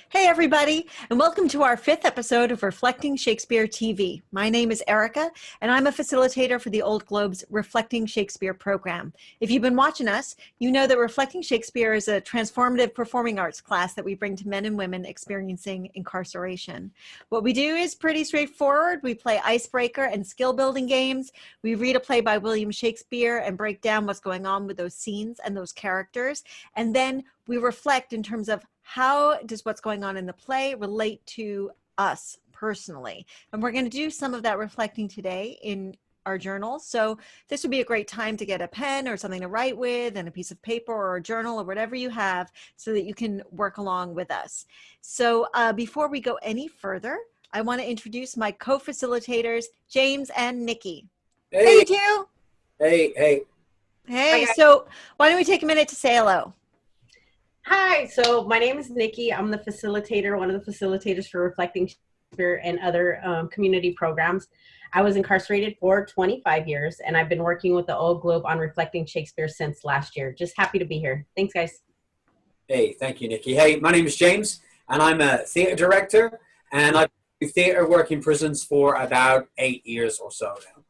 Hey, everybody, and welcome to our fifth episode of Reflecting Shakespeare TV. My name is Erika, and I'm a facilitator for the Old Globe's Reflecting Shakespeare program. If you've been watching us, you know that Reflecting Shakespeare is a transformative performing arts class that we bring to men and women experiencing incarceration. What we do is pretty straightforward. We play icebreaker and skill building games. We read a play by William Shakespeare and break down what's going on with those scenes and those characters. And then we reflect in terms of how does what's going on in the play relate to us personally? And we're going to do some of that reflecting today in our journals. So this would be a great time to get a pen or something to write with and a piece of paper or a journal or whatever you have so that you can work along with us. So before we go any further, I want to introduce my co-facilitators, James and Niki. Hey, Hey, you two. hey. Hey, Hi, guys. so why don't we take a minute to say hello? Hi, so my name is Nikki. I'm the facilitator, one of the facilitators for Reflecting Shakespeare and other community programs. I was incarcerated for 25 years, and I've been working with the Old Globe on Reflecting Shakespeare since last year. Just happy to be here. Thanks, guys. Hey, thank you, Nikki. Hey, my name is James, and I'm a theater director, and I do theater work in prisons for about 8 years or so now.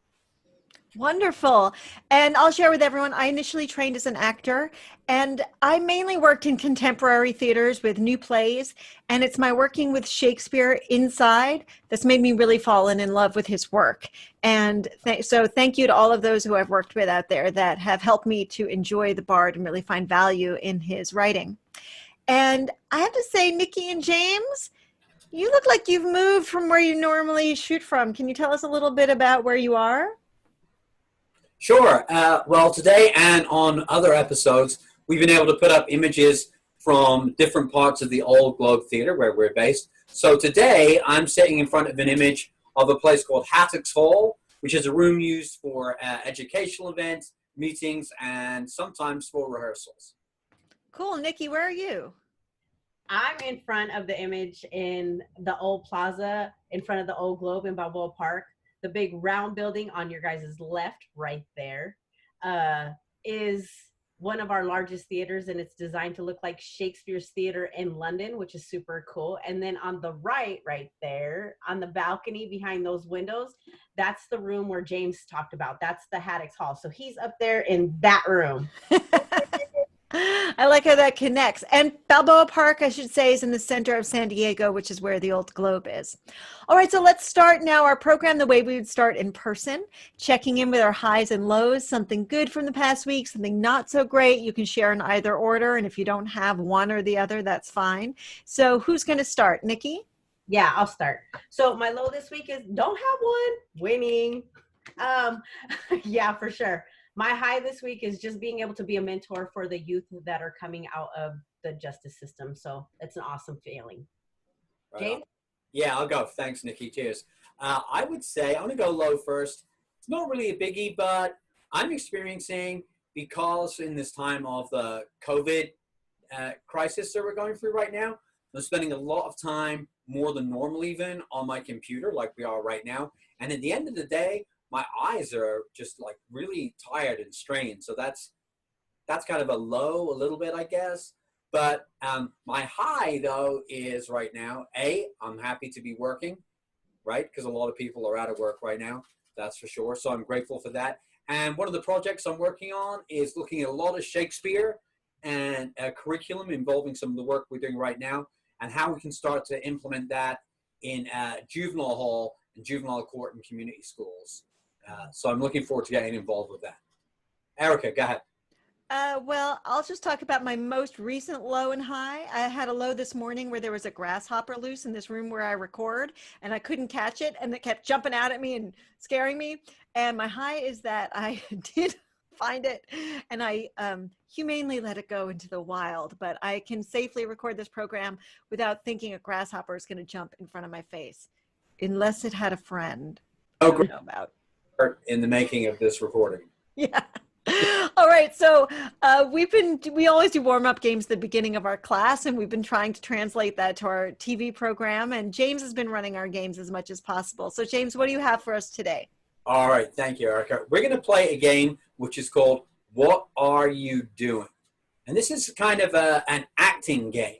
Wonderful. And I'll share with everyone, I initially trained as an actor, and I mainly worked in contemporary theaters with new plays. And it's my working with Shakespeare inside that's made me really fall in love with his work. And so thank you to all of those who I've worked with out there that have helped me to enjoy the Bard and really find value in his writing. And I have to say, Nikki and James, you look like you've moved from where you normally shoot from. Can you tell us a little bit about where you are? Sure. Well, today and on other episodes, we've been able to put up images from different parts of the Old Globe Theater where we're based. So today, I'm sitting in front of an image of a place called Hattock's Hall, which is a room used for educational events, meetings, and sometimes for rehearsals. Cool. Nikki, where are you? I'm in front of the image in the old plaza in front of the Old Globe in Balboa Park. The big round building on your guys' left right there is one of our largest theaters, and it's designed to look like Shakespeare's Theater in London, which is super cool. And then on the right there on the balcony behind those windows, that's the room where James talked about. That's the Hattock's Hall. So he's up there in that room. I like how that connects. And Balboa Park, I should say, is in the center of San Diego, which is where the Old Globe is. All right, so let's start now our program the way we would start in person, checking in with our highs and lows, something good from the past week, something not so great. You can share in either order, and if you don't have one or the other, that's fine. So who's going to start? Nikki? Yeah, I'll start. So my low this week is don't have one, winning. Yeah, for sure. My high this week is just being able to be a mentor for the youth that are coming out of the justice system. So it's an awesome feeling. Right James? on. Yeah, I'll go. Thanks, Nikki. Cheers. I would say I'm going to go low first. It's not really a biggie, but I'm experiencing, because in this time of the COVID crisis that we're going through right now, I'm spending a lot of time, more than normal even, on my computer like we are right now. And at the end of the day, my eyes are just like really tired and strained. So that's kind of a low a little bit, I guess. But my high, though, is right now, I'm happy to be working, right? Because a lot of people are out of work right now, that's for sure. So I'm grateful for that. And one of the projects I'm working on is looking at a lot of Shakespeare and a curriculum involving some of the work we're doing right now and how we can start to implement that in juvenile hall and juvenile court and community schools. So I'm looking forward to getting involved with that. Erika, go ahead. Well, I'll just talk about my most recent low and high. I had a low this morning where there was a grasshopper loose in this room where I record, and I couldn't catch it, and it kept jumping out at me and scaring me. And my high is that I did find it, and I humanely let it go into the wild. But I can safely record this program without thinking a grasshopper is going to jump in front of my face, unless it had a friend. I don't know about. In the making of this recording. Yeah. All right. So we always do warm-up games at the beginning of our class, and we've been trying to translate that to our TV program. And James has been running our games as much as possible. So James, what do you have for us today? All right. Thank you, Erika. We're going to play a game which is called What Are You Doing? And this is kind of an acting game.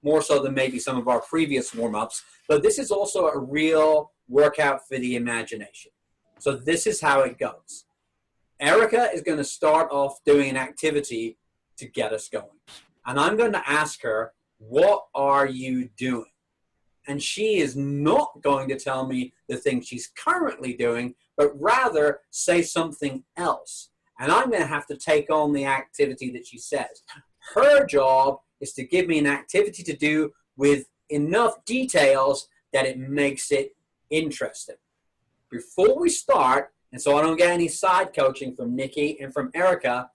more so than maybe some of our previous warm-ups. But this is also a real workout for the imagination. So this is how it goes. Erika is going to start off doing an activity to get us going. And I'm going to ask her, what are you doing? And she is not going to tell me the thing she's currently doing, but rather say something else. And I'm going to have to take on the activity that she says. Her job is to give me an activity to do with enough details that it makes it interesting. Before we start, and so I don't get any side coaching from Niki and from Erika,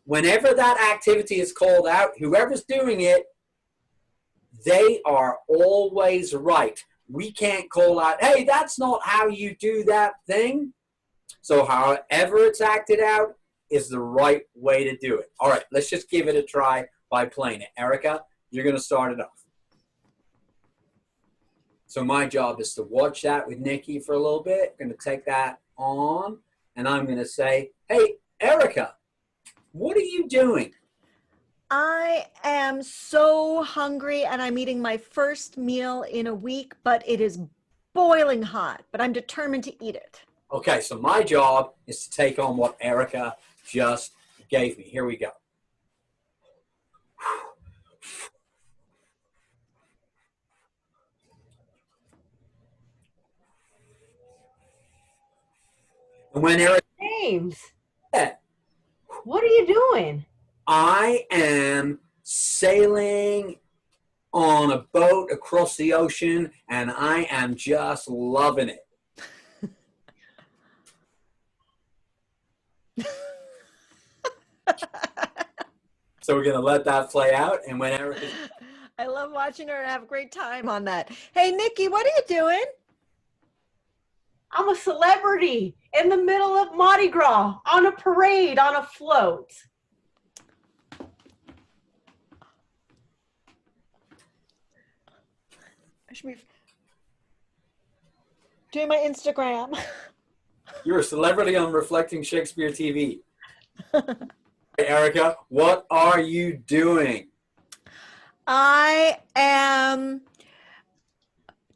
whenever that activity is called out, whoever's doing it, they are always right. We can't call out, hey, that's not how you do that thing. So however it's acted out is the right way to do it. All right, let's just give it a try by playing it. Erika, you're going to start it off. So my job is to watch that with Niki for a little bit. I'm going to take that on, and I'm going to say, hey, Erika, what are you doing? I am so hungry, and I'm eating my first meal in a week, but it is boiling hot, but I'm determined to eat it. Okay, so my job is to take on what Erika just gave me. Here we go. And when Erika, James, what are you doing? I am sailing on a boat across the ocean, and I am just loving it. So we're going to let that play out, and when Erika... I love watching her have a great time on that. Hey, Niki, what are you doing? I'm a celebrity in the middle of Mardi Gras, on a parade, on a float. I should be doing my Instagram. You're a celebrity on Reflecting Shakespeare TV. Hey, Erika, what are you doing? I am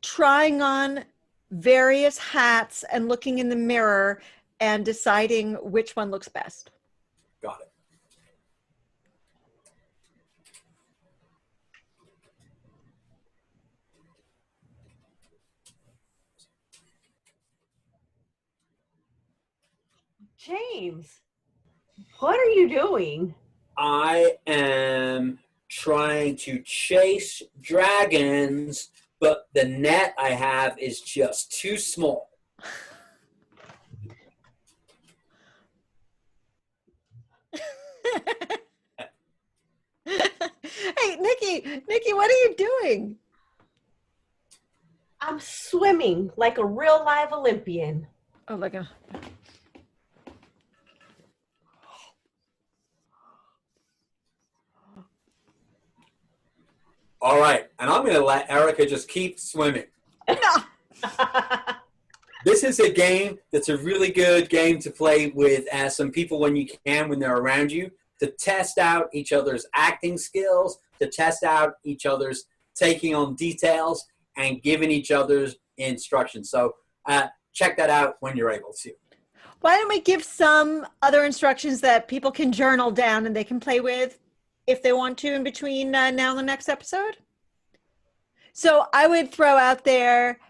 trying on various hats and looking in the mirror and deciding which one looks best. Got it. James, what are you doing? I am trying to chase dragons, but the net I have is just too small. Hey, Niki, what are you doing? I'm swimming like a real live Olympian. Oh, like a... All right, and I'm going to let Erika just keep swimming. No. This is a game that's a really good game to play with some people when you can, when they're around you, to test out each other's acting skills, to test out each other's taking on details, and giving each other's instructions. So check that out when you're able to. Why don't we give some other instructions that people can journal down and they can play with if they want to in between now and the next episode? So I would throw out there,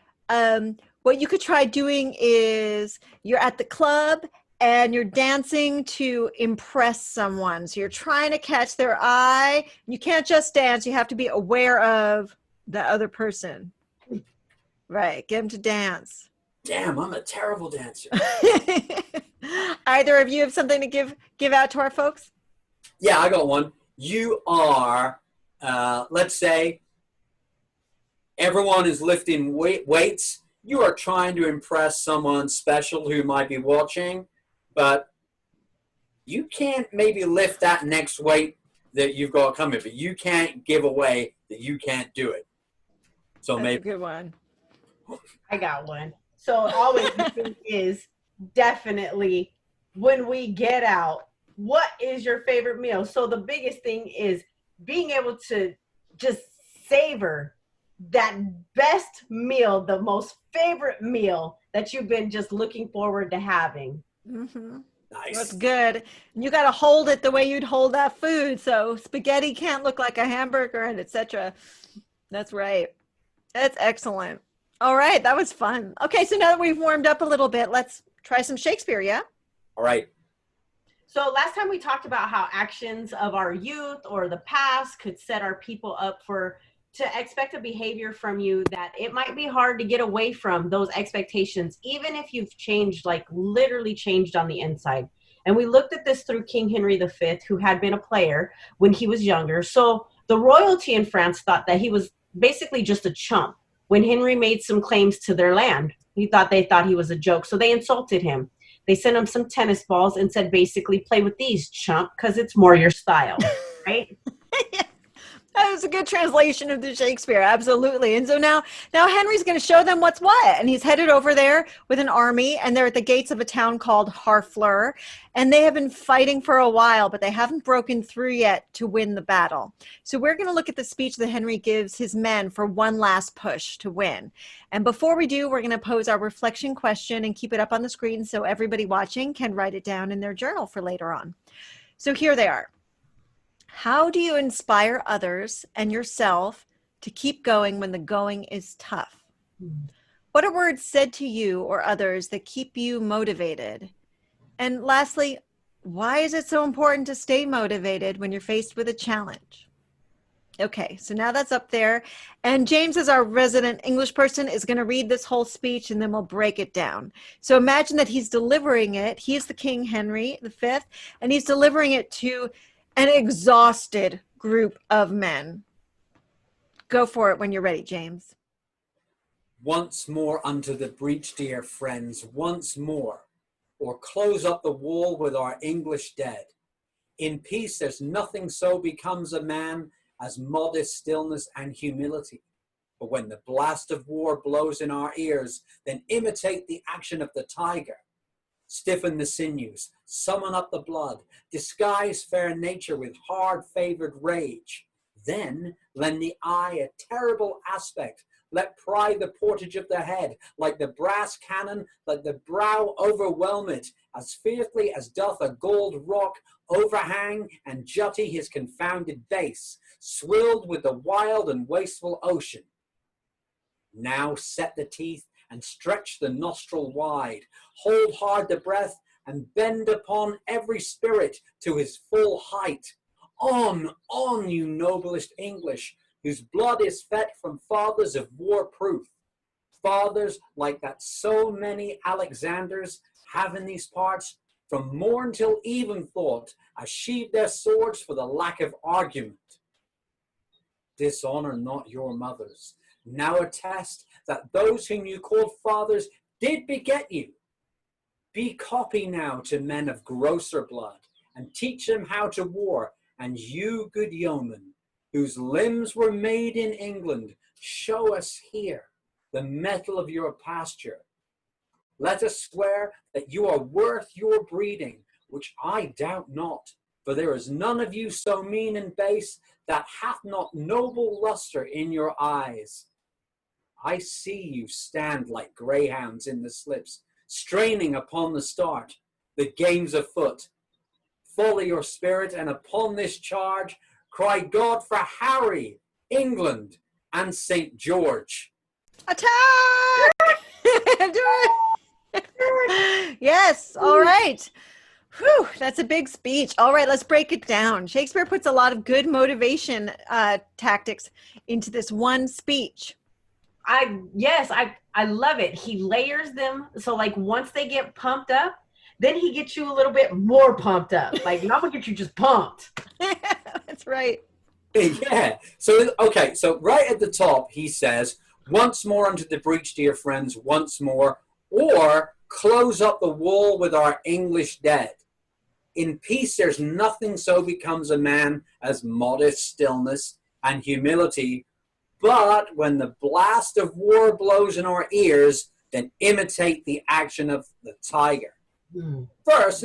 what you could try doing is you're at the club and you're dancing to impress someone. So you're trying to catch their eye. You can't just dance. You have to be aware of the other person. Right. Get them to dance. Damn, I'm a terrible dancer. Either of you have something to give out to our folks? Yeah, I got one. You are, let's say, everyone is lifting weights. You are trying to impress someone special who might be watching, but you can't maybe lift that next weight that you've got coming, but you can't give away that you can't do it. So That's maybe a good one. I got one. So always the thing is definitely when we get out, what is your favorite meal? So the biggest thing is being able to just savor that best meal, the most favorite meal that you've been just looking forward to having. Mm-hmm. Nice. That's good. And you got to hold it the way you'd hold that food. So spaghetti can't look like a hamburger and etc. That's right. That's excellent. All right. That was fun. Okay. So now that we've warmed up a little bit, let's try some Shakespeare. Yeah. All right. So last time we talked about how actions of our youth or the past could set our people up to expect a behavior from you that it might be hard to get away from those expectations, even if you've changed, like literally changed on the inside. And we looked at this through King Henry V, who had been a player when he was younger. So the royalty in France thought that he was basically just a chump. When Henry made some claims to their land, they thought he was a joke. So they insulted him. They sent him some tennis balls and said, basically, play with these, chump, because it's more your style, right? That was a good translation of the Shakespeare. Absolutely. And so now Henry's going to show them what's what. And he's headed over there with an army, and they're at the gates of a town called Harfleur. And they have been fighting for a while, but they haven't broken through yet to win the battle. So we're going to look at the speech that Henry gives his men for one last push to win. And before we do, we're going to pose our reflection question and keep it up on the screen so everybody watching can write it down in their journal for later on. So here they are. How do you inspire others and yourself to keep going when the going is tough? What are words said to you or others that keep you motivated? And lastly, why is it so important to stay motivated when you're faced with a challenge? Okay, so now that's up there. And James, as our resident English person, is going to read this whole speech and then we'll break it down. So imagine that he's delivering it. He's the King Henry V, and he's delivering it to an exhausted group of men. Go for it when you're ready, James. Once more unto the breach, dear friends, once more, or close up the wall with our English dead. In peace there's nothing so becomes a man as modest stillness and humility. But when the blast of war blows in our ears, then imitate the action of the tiger. Stiffen the sinews, summon up the blood, disguise fair nature with hard-favored rage. Then lend the eye a terrible aspect. Let pride the portage of the head, like the brass cannon, let the brow overwhelm it, as fiercely as doth a gold rock overhang and jutty his confounded base, swilled with the wild and wasteful ocean. Now set the teeth and stretch the nostril wide, hold hard the breath, and bend upon every spirit to his full height. On, you noblest English, whose blood is fed from fathers of war proof. Fathers like that so many Alexanders have in these parts, from morn till even thought, as sheathe their swords for the lack of argument. Dishonor not your mothers. Now attest that those whom you called fathers did beget you. Be copy now to men of grosser blood, and teach them how to war. And you, good yeomen, whose limbs were made in England, show us here the mettle of your pasture. Let us swear that you are worth your breeding, which I doubt not, for there is none of you so mean and base that hath not noble lustre in your eyes. I see you stand like greyhounds in the slips, straining upon the start, the game's afoot. Follow your spirit, and upon this charge, cry God for Harry, England, and St. George. Attack! Do it! Yes, all right. Whew, that's a big speech. All right, let's break it down. Shakespeare puts a lot of good motivation tactics into this one speech. I love it. He layers them. So like once they get pumped up, then he gets you a little bit more pumped up. Like not gonna get you just pumped. That's right. Yeah. So, okay. So right at the top, he says, once more unto the breach, dear friends, once more, or close up the wall with our English dead. In peace, there's nothing so becomes a man as modest stillness and humility. But when the blast of war blows in our ears, then imitate the action of the tiger. First,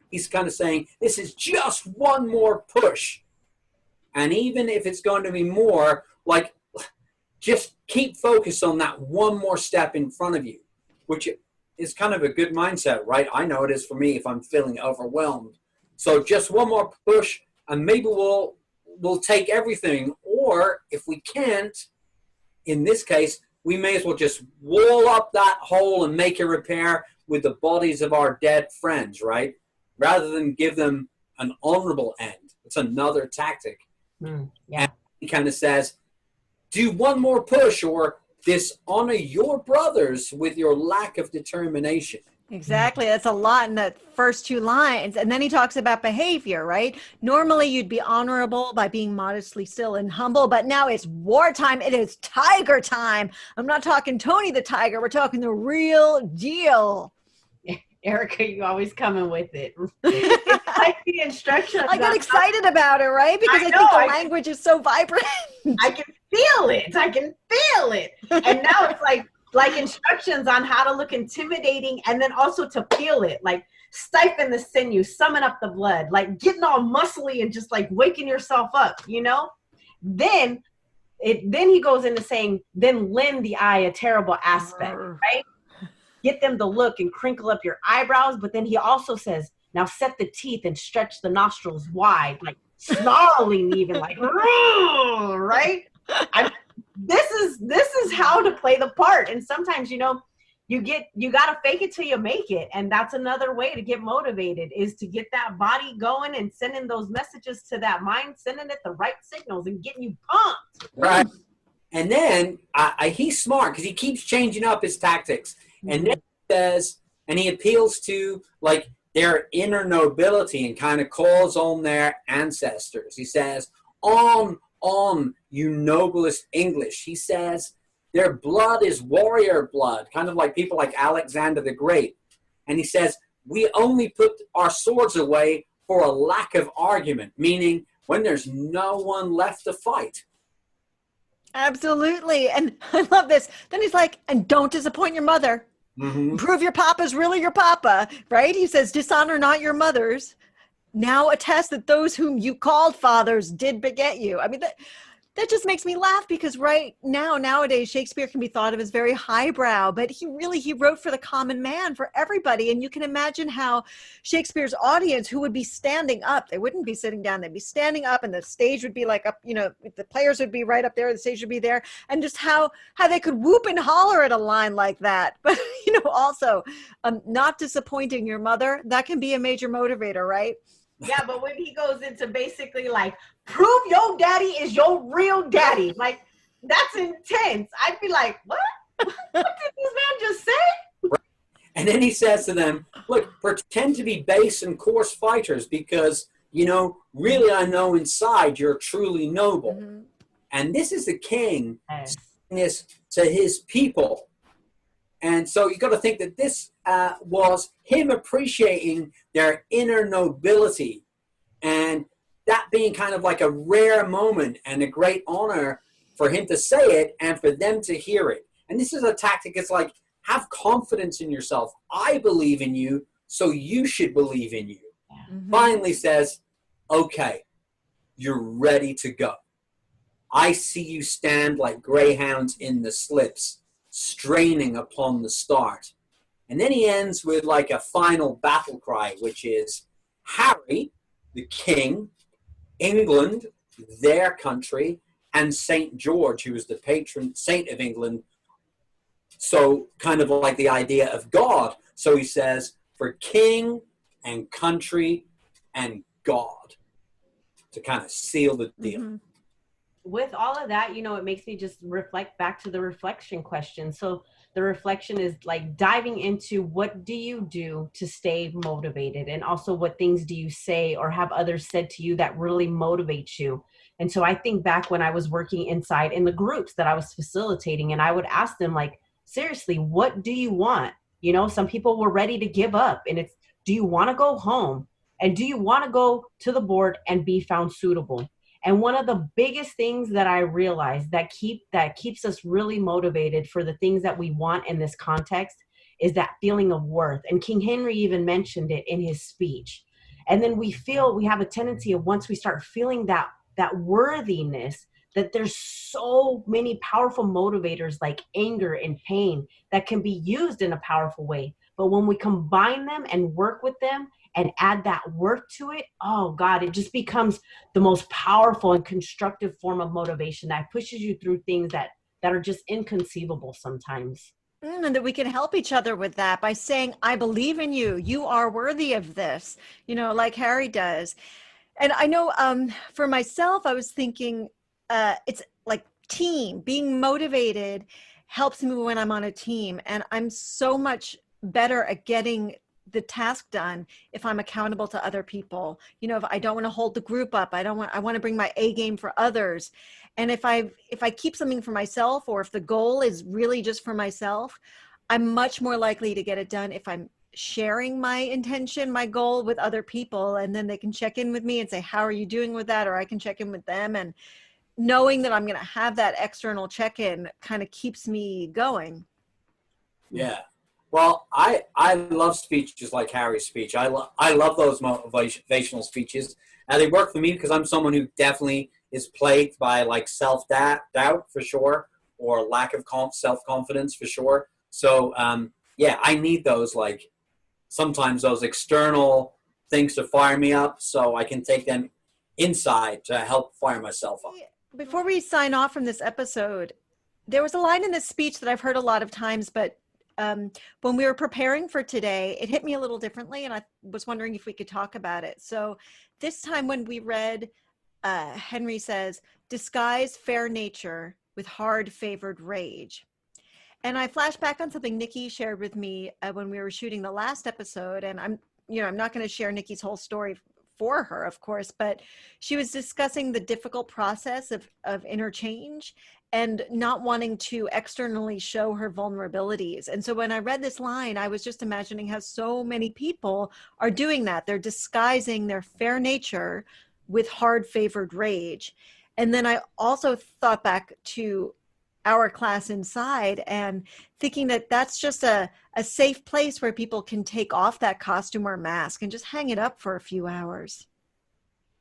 he's kind of saying, this is just one more push. And even if it's going to be more, like, just keep focused on that one more step in front of you, which is kind of a good mindset, right? I know it is for me if I'm feeling overwhelmed. So just one more push, and maybe we'll take everything. Or if we can't, in this case, we may as well just wall up that hole and make a repair with the bodies of our dead friends, right? Rather than give them an honorable end. It's another tactic. Yeah. And he kind of says, do one more push, or dishonor your brothers with your lack of determination. Exactly. That's a lot in that first two lines. And then he talks about behavior, right? Normally you'd be honorable by being modestly still and humble, but now it's wartime. It is tiger time. I'm not talking Tony the Tiger. We're talking the real deal. Erika, you always coming with it. It's like the instructions. I get excited about it, right? Because I think the language is so vibrant. I can feel it. And now it's like instructions on how to look intimidating, and then also to feel it, like stifle the sinew, summon up the blood, like getting all muscly and just like waking yourself up, you know? Then he goes into saying, then lend the eye a terrible aspect, right? Get them to look and crinkle up your eyebrows. But then he also says, now set the teeth and stretch the nostrils wide, like snarling even, like, right? This is how to play the part. And sometimes, you know, you got to fake it till you make it. And that's another way to get motivated, is to get that body going and sending those messages to that mind, sending it the right signals and getting you pumped. Right. And then he's smart because he keeps changing up his tactics. And then he says, and he appeals to like their inner nobility and kind of calls on their ancestors. He says, on, you noblest English. He says, their blood is warrior blood, kind of like people like Alexander the Great. And he says, we only put our swords away for a lack of argument, meaning when there's no one left to fight. Absolutely. And I love this. Then he's like, and don't disappoint your mother. Mm-hmm. Prove your papa's really your papa, right? He says, dishonor not your mothers. Now attest that those whom you called fathers did beget you. I mean, that just makes me laugh, because nowadays, Shakespeare can be thought of as very highbrow, but he wrote for the common man, for everybody. And you can imagine how Shakespeare's audience, who would be standing up, they wouldn't be sitting down, they'd be standing up, and the stage would be like up, you know, the players would be right up there, the stage would be there, and just how they could whoop and holler at a line like that. But, you know, also not disappointing your mother, that can be a major motivator, right? Yeah, but when he goes into basically like, prove your daddy is your real daddy, like, that's intense. I'd be like, what? What did this man just say? Right. And then he says to them, look, pretend to be base and coarse fighters because, you know, really I know inside you're truly noble. Mm-hmm. And this is the king saying this to his people. And so you got to think that this was him appreciating their inner nobility, and that being kind of like a rare moment and a great honor for him to say it and for them to hear it. And this is a tactic. It's like, have confidence in yourself. I believe in you, so you should believe in you. Mm-hmm. Finally says, okay, you're ready to go. I see you stand like greyhounds in the slips, straining upon the start. And then he ends with like a final battle cry, which is, Harry, the king, England, their country, and St. George, who was the patron saint of England. So kind of like the idea of God. So he says, for king and country and God, to kind of seal the deal. Mm-hmm. With all of that, you know, it makes me just reflect back to the reflection question. So the reflection is like diving into, what do you do to stay motivated? And also, what things do you say or have others said to you that really motivates you? And so I think back when I was working inside in the groups that I was facilitating, and I would ask them, like, seriously, what do you want? You know, some people were ready to give up, and it's, do you want to go home? And do you want to go to the board and be found suitable? And one of the biggest things that I realized that keeps us really motivated for the things that we want in this context is that feeling of worth. And King Henry even mentioned it in his speech. And then we have a tendency of, once we start feeling that worthiness, that there's so many powerful motivators like anger and pain that can be used in a powerful way. But when we combine them and work with them and add that work to it, oh God, it just becomes the most powerful and constructive form of motivation that pushes you through things that are just inconceivable sometimes. And that we can help each other with that by saying, I believe in you. You are worthy of this, like Harry does. And I know for myself, I was thinking it's like team, being motivated helps me when I'm on a team. And I'm so much better at getting the task done if I'm accountable to other people. If I don't want to hold the group up, I want to bring my A game for others. And if I keep something for myself, or if the goal is really just for myself, I'm much more likely to get it done if I'm sharing my intention, my goal with other people, and then they can check in with me and say, how are you doing with that? Or I can check in with them, and knowing that I'm going to have that external check-in kind of keeps me going. Yeah. Well, I love speeches like Harry's speech. I love those motivational speeches. And they work for me because I'm someone who definitely is plagued by like self-doubt for sure, or lack of self-confidence for sure. So, yeah, I need those, like, sometimes those external things to fire me up so I can take them inside to help fire myself up. Before we sign off from this episode, there was a line in this speech that I've heard a lot of times, but when we were preparing for today, it hit me a little differently, and I was wondering if we could talk about it. So this time when we read, Henry says, disguise fair nature with hard favored rage. And I flashed back on something Niki shared with me when we were shooting the last episode. And I'm not going to share Niki's whole story for her, of course, but she was discussing the difficult process of interchange and not wanting to externally show her vulnerabilities. And so when I read this line, I was just imagining how so many people are doing that. They're disguising their fair nature with hard favored rage. And then I also thought back to our class inside and thinking that that's just a safe place where people can take off that costume or mask and just hang it up for a few hours.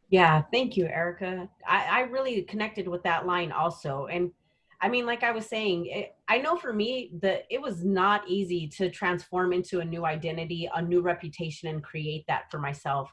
Yeah, thank you, Erika. I really connected with that line also. And I mean, like I was saying, I know for me that it was not easy to transform into a new identity, a new reputation, and create that for myself.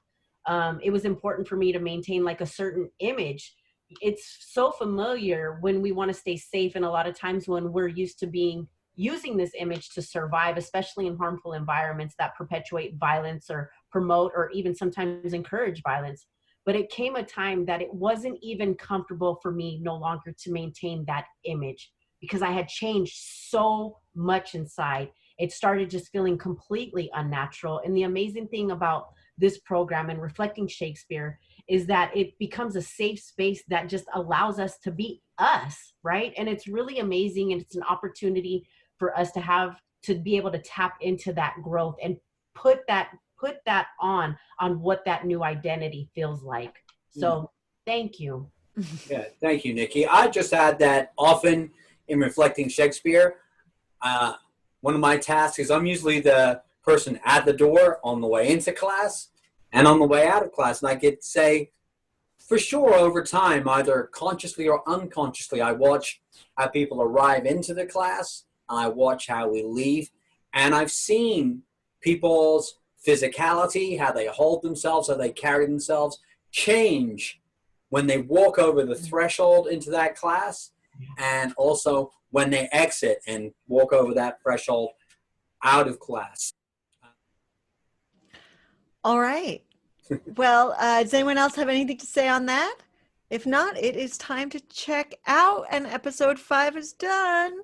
It was important for me to maintain like a certain image. It's so familiar when we want to stay safe, and a lot of times when we're used to using this image to survive, especially in harmful environments that perpetuate violence or promote or even sometimes encourage violence. But it came a time that it wasn't even comfortable for me no longer to maintain that image because I had changed so much inside. It started just feeling completely unnatural. And the amazing thing about this program and Reflecting Shakespeare is that it becomes a safe space that just allows us to be us, right? And it's really amazing, and it's an opportunity for us to be able to tap into that growth and put that on what that new identity feels like. So thank you. Yeah, thank you, Niki. I just add that often in Reflecting Shakespeare, one of my tasks is I'm usually the person at the door on the way into class and on the way out of class. And I get to say, for sure, over time, either consciously or unconsciously, I watch how people arrive into the class, and I watch how we leave. And I've seen people's physicality, how they hold themselves, how they carry themselves, change when they walk over the threshold into that class, and also when they exit and walk over that threshold out of class. All right. Well, does anyone else have anything to say on that? If not, it is time to check out, and episode 5 is done.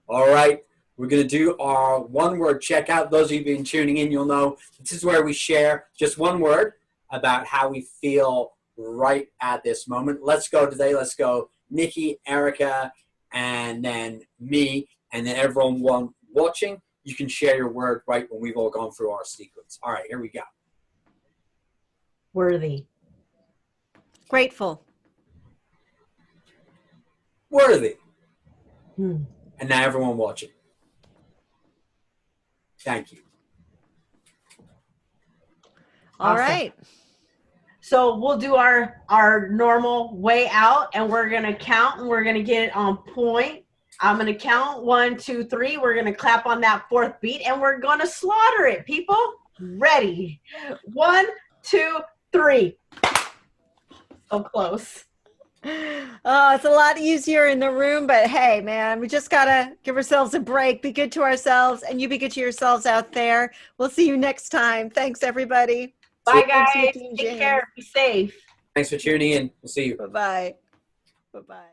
All right. We're going to do our one-word checkout. Those of you who've been tuning in, you'll know this is where we share just one word about how we feel right at this moment. Let's go today. Let's go Niki, Erika, and then me, and then everyone watching. You can share your word right when we've all gone through our sequence. All right, here we go. Worthy. Grateful. Worthy. And now everyone watching. Thank you. All Awesome. right. So we'll do our normal way out, and we're gonna count, and we're gonna get it on point. I'm gonna count 1, 2, 3. We're gonna clap on that fourth beat, and we're gonna slaughter it. People, ready? 1, 2, 3. So close. Oh, it's a lot easier in the room, but hey, man, we just gotta give ourselves a break, be good to ourselves, and you be good to yourselves out there. We'll see you next time. Thanks, everybody. Bye, Thanks, guys. Nikki and Take James. care. Be safe. Thanks for tuning in. We'll see you. Bye-bye. Bye-bye.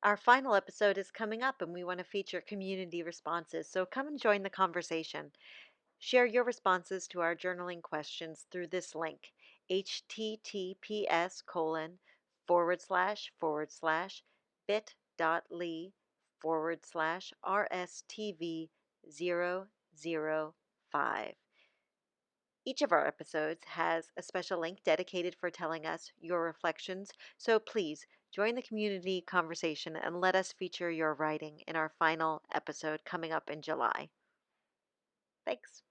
Our final episode is coming up, and we want to feature community responses, so come and join the conversation. Share your responses to our journaling questions through this link, https://bit.ly/rstv005. Each of our episodes has a special link dedicated for telling us your reflections, so please join the community conversation and let us feature your writing in our final episode coming up in July. Thanks.